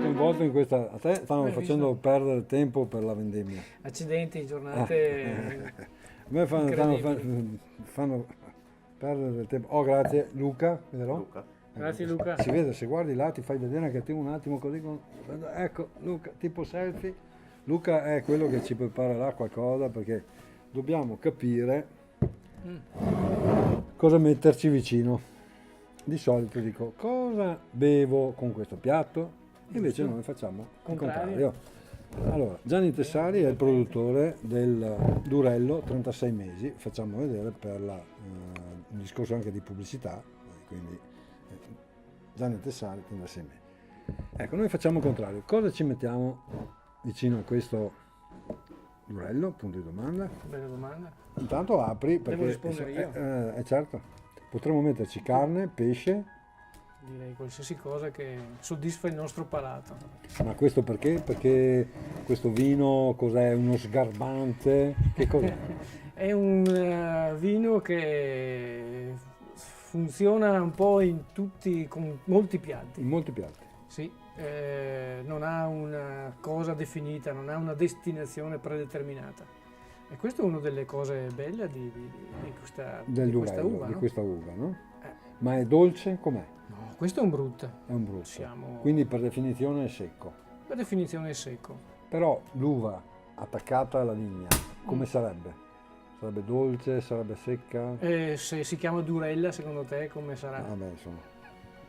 Coinvolto in questa, a te stanno facendo perdere tempo per la vendemmia. Accidenti, giornate A me fanno incredibili. perdere del tempo. Oh, grazie Luca, vero? Luca. Grazie Luca. Si vede, se guardi là ti fai vedere anche te un attimo così. Ecco, Luca, tipo selfie. Luca è quello che ci preparerà qualcosa perché dobbiamo capire cosa metterci vicino. Di solito dico cosa bevo con questo piatto, invece noi facciamo il contrario. Allora, Gianni Tessari è il produttore del Durello 36 mesi, facciamo vedere per un discorso anche di pubblicità, quindi Gianni Tessari 36 mesi. Ecco, noi facciamo il contrario. Cosa ci mettiamo vicino a questo Durello? Punto di domanda. Bella domanda. Intanto apri perché Devo rispondere io. certo, potremmo metterci carne, pesce, Direi qualsiasi cosa che soddisfa il nostro palato. ma questo perché? Perché questo vino cos'è? Uno sgarbante? Che cos'è? È un vino che funziona un po' con molti piatti. In molti piatti. Sì, non ha una cosa definita, non ha una destinazione predeterminata. E questa è una delle cose belle di questa Durello, uva, di no? questa uva, no? Ma è dolce? Com'è? No, questo è un brut. È un brutto. Siamo- Quindi per definizione è secco. Per definizione è secco. Però l'uva attaccata alla vigna, come sarebbe? Sarebbe dolce, sarebbe secca? E se si chiama Durella, secondo te come sarà? Vabbè, insomma.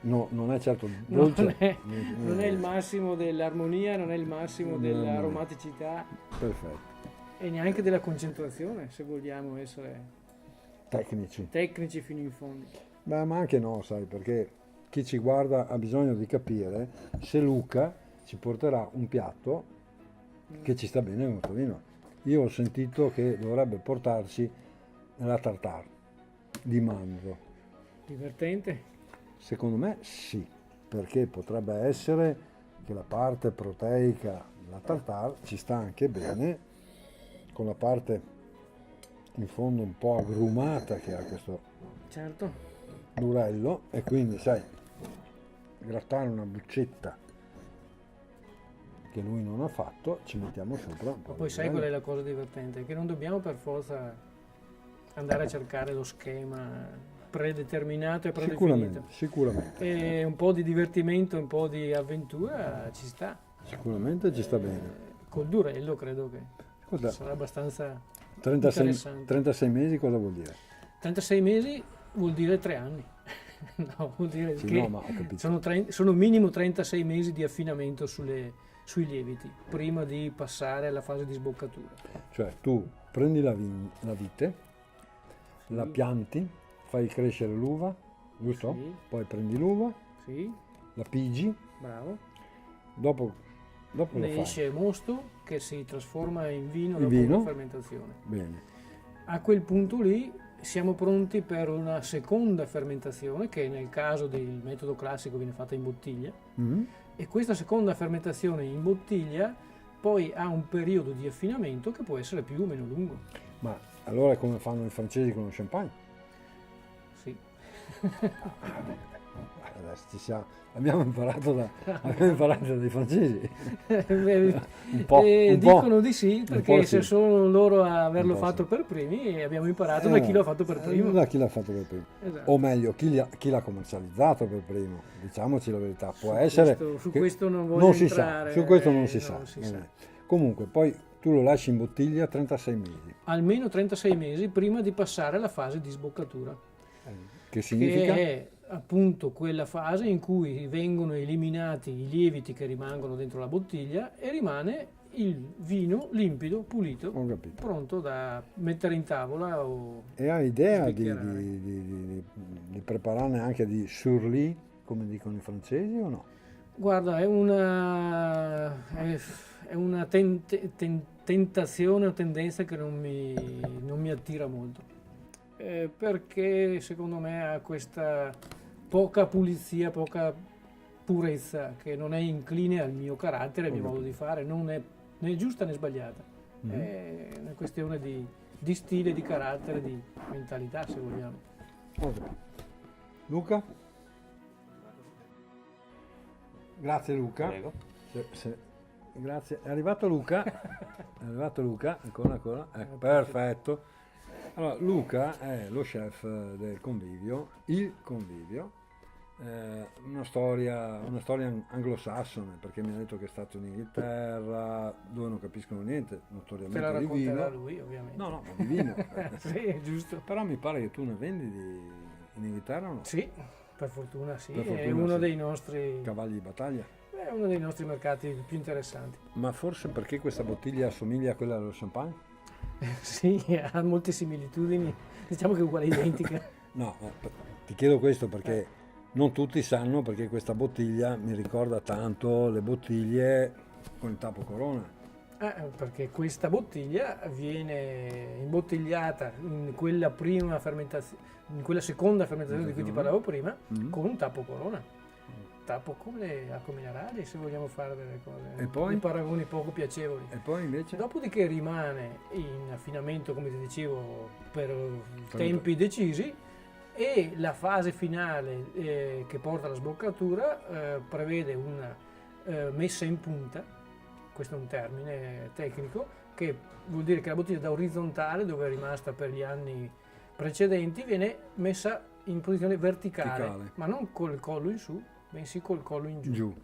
No, non è certo dolce. Non è il massimo dell'armonia, non è il massimo No, dell'aromaticità Perfetto. e neanche della concentrazione, se vogliamo essere Tecnici. tecnici fino in fondo. Beh, ma anche no, sai, perché chi ci guarda ha bisogno di capire se Luca ci porterà un piatto che ci sta bene con questo vino. Io ho sentito che dovrebbe portarci la tartare di manzo. Divertente? Secondo me sì, perché potrebbe essere che la parte proteica della tartare ci sta anche bene con la parte in fondo un po' agrumata che ha questo Certo. Durello e quindi sai grattare una buccetta che lui non ha fatto, ci mettiamo sopra un po' Ma poi di sai Durello. qual è la cosa divertente? Che non dobbiamo per forza andare a cercare lo schema predeterminato e predefinito. Sicuramente, E un po' di divertimento, un po' di avventura ci sta. sicuramente ci sta bene. Col Durello credo che Ascolta, sarà abbastanza 36, interessante. 36 mesi cosa vuol dire? 36 mesi vuol dire 3 anni. No, vuol dire Sì, che no, ma ho capito. sono minimo 36 mesi di affinamento sui lieviti prima di passare alla fase di sboccatura. Cioè tu prendi la vite, la pianti, fai crescere l'uva, giusto? Sì. Poi prendi l'uva, Sì, la pigi, bravo. dopo lo Ne fai. esce mosto che si trasforma in vino In dopo vino? la fermentazione. Bene. A quel punto lì siamo pronti per una seconda fermentazione che nel caso del metodo classico viene fatta in bottiglia Mhm. e questa seconda fermentazione in bottiglia poi ha un periodo di affinamento che può essere più o meno lungo. Ma allora è come fanno i francesi con lo champagne? Sì. Adesso abbiamo imparato dai francesi. Un po'. Dicono di sì Un perché po' se sì. sono loro a averlo Un po' fatto sì. per primi abbiamo imparato da chi l'ha fatto per primo. Da chi l'ha fatto per primo. Esatto. O meglio, chi l'ha commercializzato per primo. Diciamoci la verità. Può Su essere. su che questo non voglio si entrare, sa. Su questo non si no, sa. si sa. Comunque, poi tu lo lasci in bottiglia 36 mesi. Almeno 36 mesi prima di passare alla fase di sboccatura, Che significa? che è appunto quella fase in cui vengono eliminati i lieviti che rimangono dentro la bottiglia e rimane il vino limpido, pulito, Ho capito. pronto da mettere in tavola o E hai idea sbicchierare. di prepararne anche di surly, come dicono i francesi, o no? Guarda, è una tentazione o tendenza che non mi attira molto. Perché secondo me ha questa poca pulizia, poca purezza che non è incline al mio carattere, al mio modo di fare, non è né giusta né sbagliata. È una questione di stile, di carattere, di mentalità se vogliamo. Ok. Luca? Grazie Luca. Prego. Grazie. È arrivato Luca. Ancora. Perfetto. Allora, Luca è lo chef del convivio, il convivio. Una storia anglosassone, perché mi ha detto che è stato in Inghilterra, dove non capiscono niente, notoriamente Te la di vino. racconterà lui, ovviamente. No, ma di vino. Sì, è giusto. Però mi pare che tu ne vendi in Inghilterra o no? Sì, per fortuna sì, Per fortuna è uno sì. dei nostri... Cavalli di battaglia. È uno dei nostri mercati più interessanti. Ma forse perché questa bottiglia assomiglia a quella dello champagne? Sì, ha molte similitudini, diciamo che è uguale identica. No, ti chiedo questo perché non tutti sanno, perché questa bottiglia mi ricorda tanto le bottiglie con il tappo Corona. Perché questa bottiglia viene imbottigliata in quella prima fermentazione, in quella seconda fermentazione di cui ti parlavo prima, con un tappo Corona. Tappo come le acque minerali, se vogliamo fare delle cose, E poi? dei paragoni poco piacevoli. E poi invece? Dopodiché rimane in affinamento, come ti dicevo, per tempi decisi, e la fase finale che porta alla sboccatura prevede una messa in punta, questo è un termine tecnico, che vuol dire che la bottiglia da orizzontale, dove è rimasta per gli anni precedenti, viene messa in posizione verticale. Ma non col collo in su, bensì col collo in giù.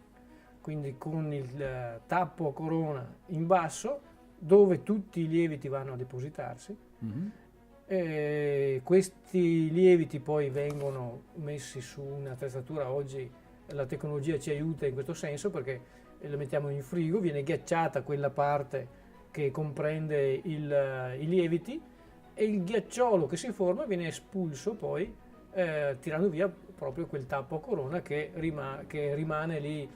Quindi con il tappo a corona in basso, dove tutti i lieviti vanno a depositarsi. Questi lieviti poi vengono messi su un'attrezzatura. Oggi la tecnologia ci aiuta in questo senso, perché lo mettiamo in frigo, viene ghiacciata quella parte che comprende i lieviti, e il ghiacciolo che si forma viene espulso poi tirando via proprio quel tappo a corona che rimane lì,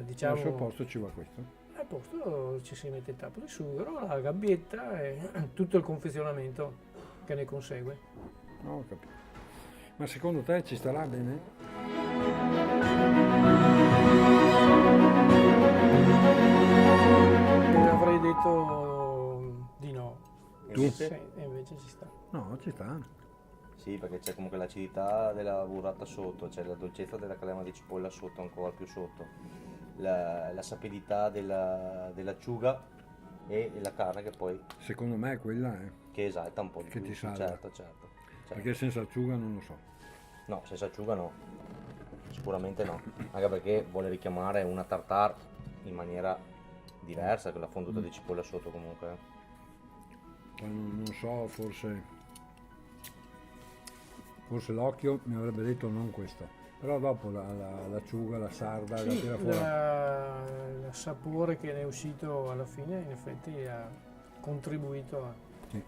diciamo. Al suo posto ci va questo? Al posto ci si mette il tappo di sughero, la gabbietta e tutto il confezionamento che ne consegue. No, ho capito. Ma secondo te ci starà bene? Avrei detto di no. Tu? Sì, e invece ci sta. No, ci sta. Sì, perché c'è comunque l'acidità della burrata sotto, c'è la dolcezza della crema di cipolla sotto, ancora più sotto, la sapidità dell'acciuga e la carne che poi... Secondo me è quella, che esalta un po' di che più. ti salva. Certo. Perché senza acciuga non lo so. No, senza acciuga no, sicuramente no, anche perché vuole richiamare una tartare in maniera diversa che la fonduta di cipolla sotto comunque. Non so, forse l'occhio mi avrebbe detto non questo, però dopo l'acciuga, la sarda, la tira fuori. Il sapore che ne è uscito alla fine in effetti ha contribuito Sì,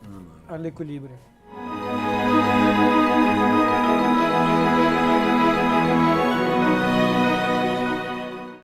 all'equilibrio.